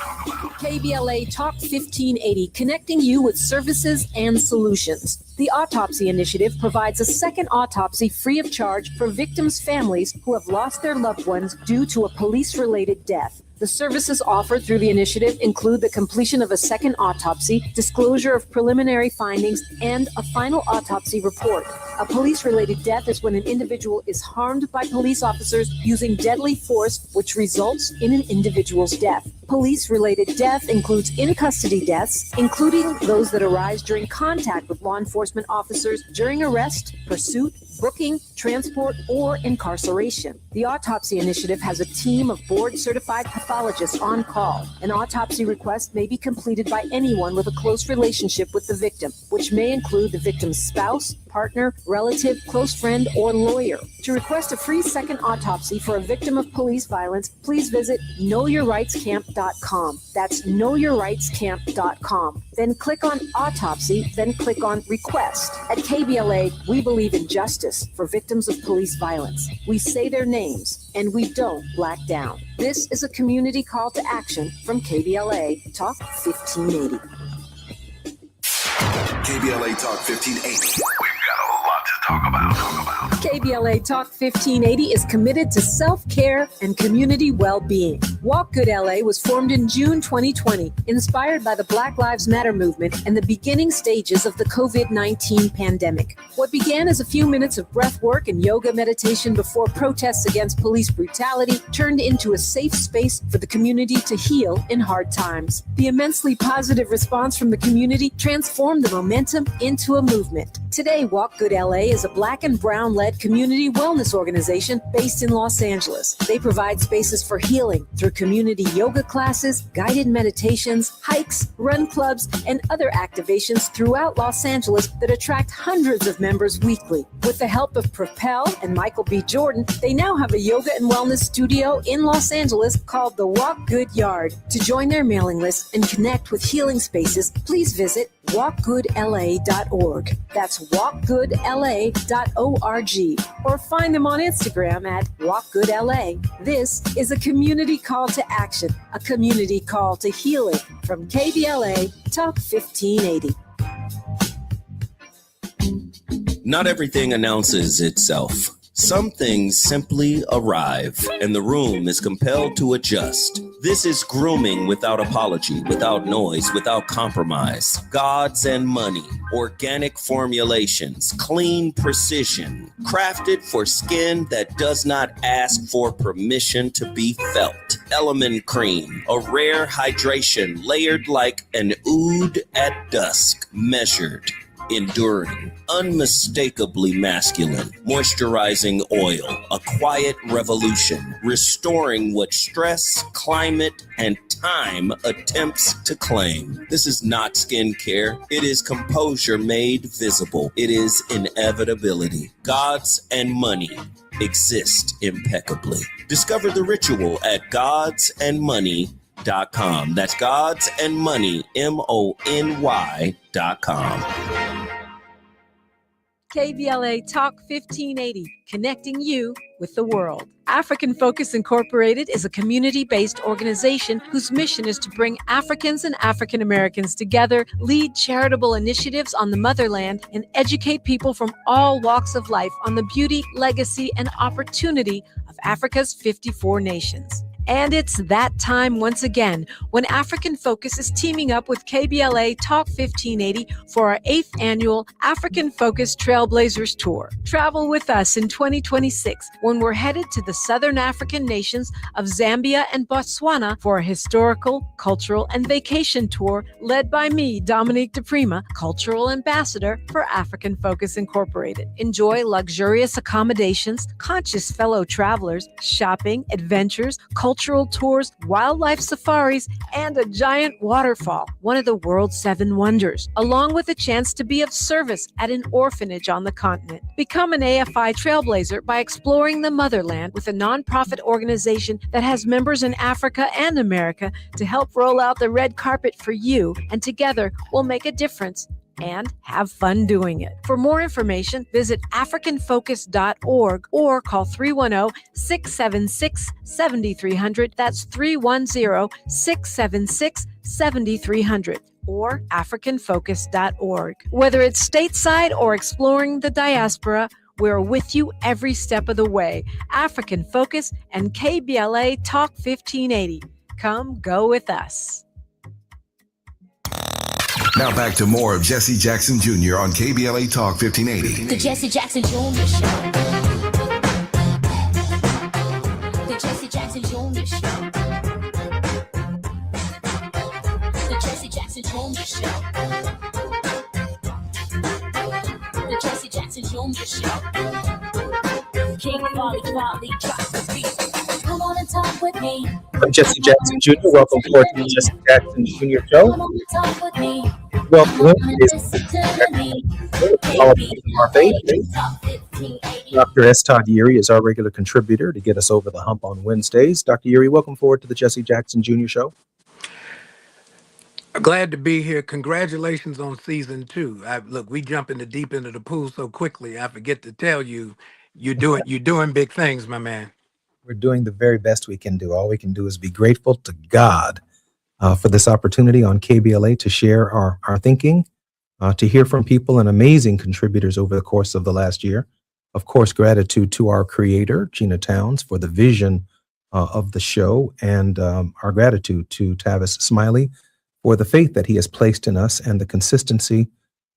S: KBLA Talk 1580, connecting you with services and solutions. The Autopsy Initiative provides a second autopsy free of charge for victims' families who have lost their loved ones due to a police-related death. The services offered through the initiative include the completion of a second autopsy, disclosure of preliminary findings, and a final autopsy report. A police-related death is when an individual is harmed by police officers using deadly force, which results in an individual's death. Police-related death includes in-custody deaths, including those that arise during contact with law enforcement officers during arrest, pursuit, booking, transport, or incarceration. The Autopsy Initiative has a team of board-certified pathologists on call. An autopsy request may be completed by anyone with a close relationship with the victim, which may include the victim's spouse, partner, relative, close friend, or lawyer. To request a free second autopsy for a victim of police violence, please visit knowyourrightscamp.com. That's knowyourrightscamp.com. Then click on Autopsy, then click on Request. At KBLA, we believe in justice for victims of police violence. We say their names, and we don't black down. This is a community call to action from KBLA Talk 1580.
C: KBLA Talk 1580. We've got a lot to talk about.
S: KBLA Talk 1580 is committed to self-care and community well-being. Walk Good LA was formed in June 2020, inspired by the Black Lives Matter movement and the beginning stages of the COVID-19 pandemic. What began as a few minutes of breath work and yoga meditation before protests against police brutality turned into a safe space for the community to heal in hard times. The immensely positive response from the community transformed the momentum into a movement. Today, Walk Good LA is a Black and Brown-led community wellness organization based in Los Angeles. They provide spaces for healing through community yoga classes, guided meditations, hikes, run clubs, and other activations throughout Los Angeles that attract hundreds of members weekly. With the help of Propel and Michael B. Jordan, they now have a yoga and wellness studio in Los Angeles called the Walk Good Yard. To join their mailing list and connect with healing spaces, please visit walkgoodla.org. That's walkgoodla.org. Or find them on Instagram at walkgoodla. This is a community call to action, a community call to healing from KBLA Talk 1580.
V: Not everything announces itself.
E: Some things simply arrive, and the room is compelled to adjust. This is grooming without apology, without noise, without compromise. Gods and money, organic formulations, clean precision, crafted for skin that does not ask for permission to be felt. Element Cream, a rare hydration layered like an oud at dusk, measured, enduring, unmistakably masculine, moisturizing oil, a quiet revolution, restoring what stress, climate, and time attempts to claim. This is not skincare. It is composure made visible. It is inevitability. Gods and money exist impeccably. Discover the ritual at godsandmoney.com. That's Gods and Money, MONY.com.
S: KBLA Talk 1580, connecting you with the world. African Focus Incorporated is a community-based organization whose mission is to bring Africans and African Americans together, lead charitable initiatives on the motherland, and educate people from all walks of life on the beauty, legacy, and opportunity of Africa's 54 nations. And it's that time once again when African Focus is teaming up with KBLA Talk 1580 for our 8th annual African Focus Trailblazers Tour. Travel with us in 2026 when we're headed to the Southern African nations of Zambia and Botswana for a historical, cultural, and vacation tour led by me, Dominique DePrima, Cultural Ambassador for African Focus Incorporated. Enjoy luxurious accommodations, conscious fellow travelers, shopping, adventures, cultural tours, wildlife safaris, and a giant waterfall, one of the world's 7 wonders, along with a chance to be of service at an orphanage on the continent. Become an AFI trailblazer by exploring the motherland with a nonprofit organization that has members in Africa and America to help roll out the red carpet for you, and together we'll make a difference and have fun doing it. For more information, visit africanfocus.org or call 310-676-7300. That's 310-676-7300 or africanfocus.org. Whether it's stateside or exploring the diaspora, we're with you every step of the way. African Focus and KBLA Talk 1580. Come go with us.
C: Now back to more of Jesse Jackson Jr. on KBLA Talk 1580.
F: The Jesse Jackson Jr. Show. The Jesse Jackson Jr. Show. The Jesse Jackson Jr. Show. The Jesse Jackson Jr. Show. King Volley drop the beat. Come on and talk with me.
G: I'm Jesse Jackson Jr. Welcome forward to the Jesse Jackson Jr. Show.
F: Come on and talk with me.
G: Welcome Dr. S. Todd Yeary is our regular contributor to get us over the hump on Wednesdays. Dr. Yeary, welcome forward to the Jesse Jackson Jr. Show.
B: Glad to be here. Congratulations on season 2. Look, we jump in the deep end of the pool so quickly. I forget to tell you, you're doing big things, my man.
G: We're doing the very best we can do. All we can do is be grateful to God for this opportunity on KBLA to share our thinking, to hear from people and amazing contributors over the course of the last year. Of course, gratitude to our creator, Gina Towns, for the vision of the show, and our gratitude to Tavis Smiley for the faith that he has placed in us and the consistency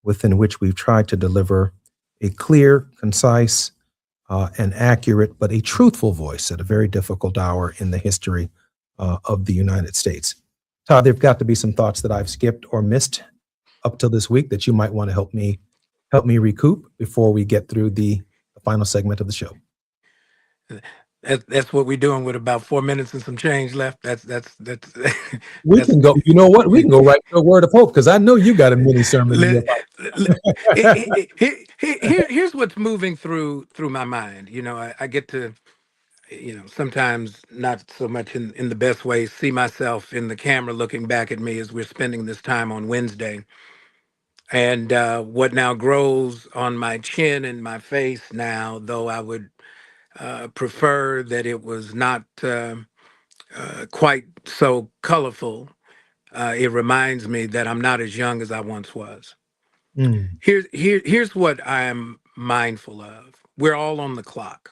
G: within which we've tried to deliver a clear, concise, and accurate, but a truthful voice at a very difficult hour in the history of the United States. Todd, there've got to be some thoughts that I've skipped or missed up till this week that you might want to help me recoup before we get through the final segment of the show.
B: That's what we're doing with about 4 minutes and some change left. That's
G: we can go. You know what? We can go right to a word of hope because I know you got a mini sermon.
B: Here's what's moving through my mind. You know, I get to, sometimes not so much in the best way, see myself in the camera looking back at me as we're spending this time on Wednesday. And what now grows on my chin and my face now, though I would prefer that it was not quite so colorful. It reminds me that I'm not as young as I once was. Here's what I'm mindful of. We're all on the clock.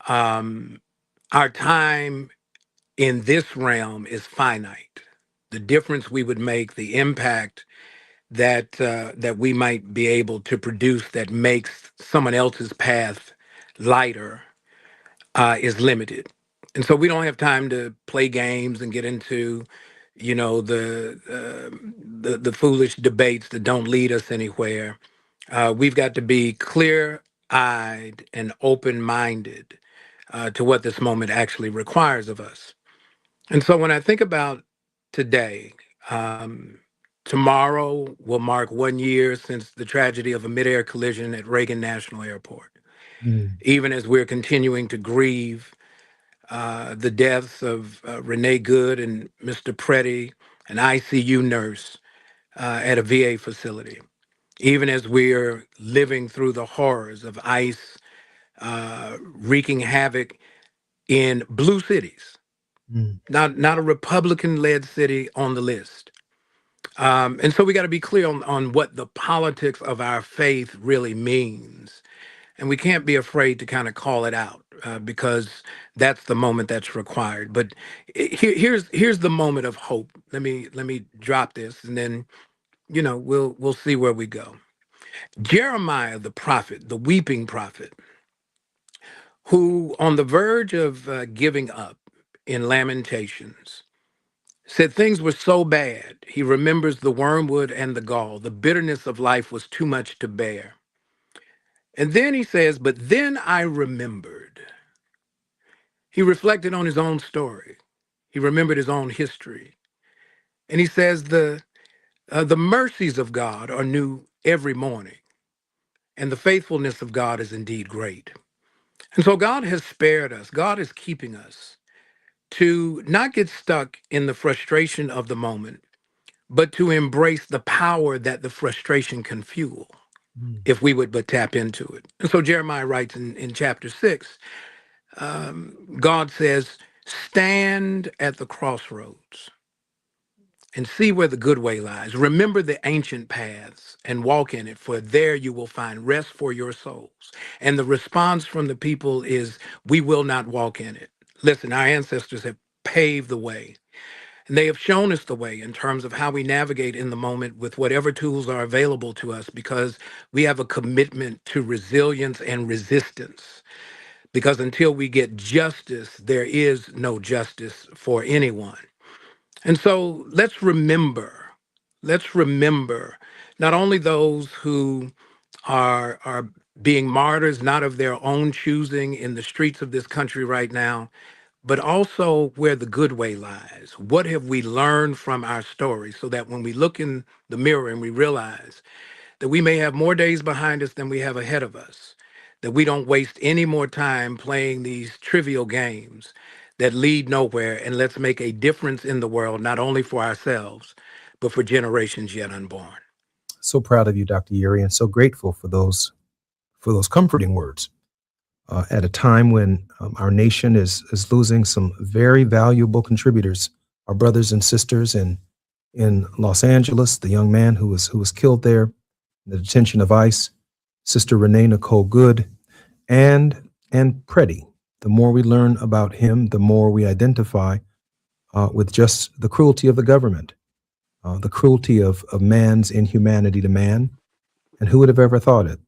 B: Our time in this realm is finite. The difference we would make, the impact that we might be able to produce that makes someone else's path lighter is limited. And so we don't have time to play games and get into, the foolish debates that don't lead us anywhere. We've got to be clear-eyed and open-minded to what this moment actually requires of us. And so when I think about today, tomorrow will mark 1 year since the tragedy of a midair collision at Reagan National Airport. Even as we're continuing to grieve the deaths of Renee Good and Mr. Preddy, an ICU nurse at a VA facility. Even as we're living through the horrors of ICE wreaking havoc in blue cities, not a Republican-led city on the list. And so we got to be clear on what the politics of our faith really means. And we can't be afraid to kind of call it out because that's the moment that's required. But here's the moment of hope. Let me drop this, and then we'll see where we go. Jeremiah the prophet, the weeping prophet, who on the verge of giving up in Lamentations, said things were so bad. He remembers the wormwood and the gall. The bitterness of life was too much to bear. And then he says, but then I remembered. He reflected on his own story. He remembered his own history. And he says, the mercies of God are new every morning, and the faithfulness of God is indeed great. And so God has spared us. God is keeping us to not get stuck in the frustration of the moment, but to embrace the power that the frustration can fuel if we would but tap into it. And so Jeremiah writes in chapter 6, God says, stand at the crossroads and see where the good way lies. Remember the ancient paths and walk in it, for there you will find rest for your souls. And the response from the people is, we will not walk in it. Listen, our ancestors have paved the way. And they have shown us the way in terms of how we navigate in the moment with whatever tools are available to us, because we have a commitment to resilience and resistance. Because until we get justice, there is no justice for anyone. And so let's remember not only those who are being martyrs, not of their own choosing in the streets of this country right now, but also where the good way lies. What have we learned from our story, so that when we look in the mirror and we realize that we may have more days behind us than we have ahead of us, that we don't waste any more time playing these trivial games that lead nowhere, and let's make a difference in the world, not only for ourselves, but for generations yet unborn.
G: So proud of you, Dr. Yuri, and so grateful for those comforting words. At a time when our nation is losing some very valuable contributors, our brothers and sisters in Los Angeles, the young man who was killed there in the detention of ICE, Sister Renee Nicole Good, and Preddy. The more we learn about him, the more we identify with just the cruelty of the government, the cruelty of man's inhumanity to man. And who would have ever thought it?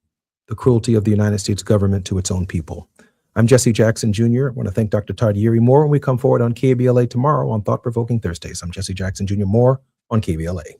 G: The cruelty of the United States government to its own people. I'm Jesse Jackson Jr. I want to thank Dr. Todd Yuri. More when we come forward on KBLA tomorrow on Thought Provoking Thursdays. I'm Jesse Jackson Jr. More on KBLA.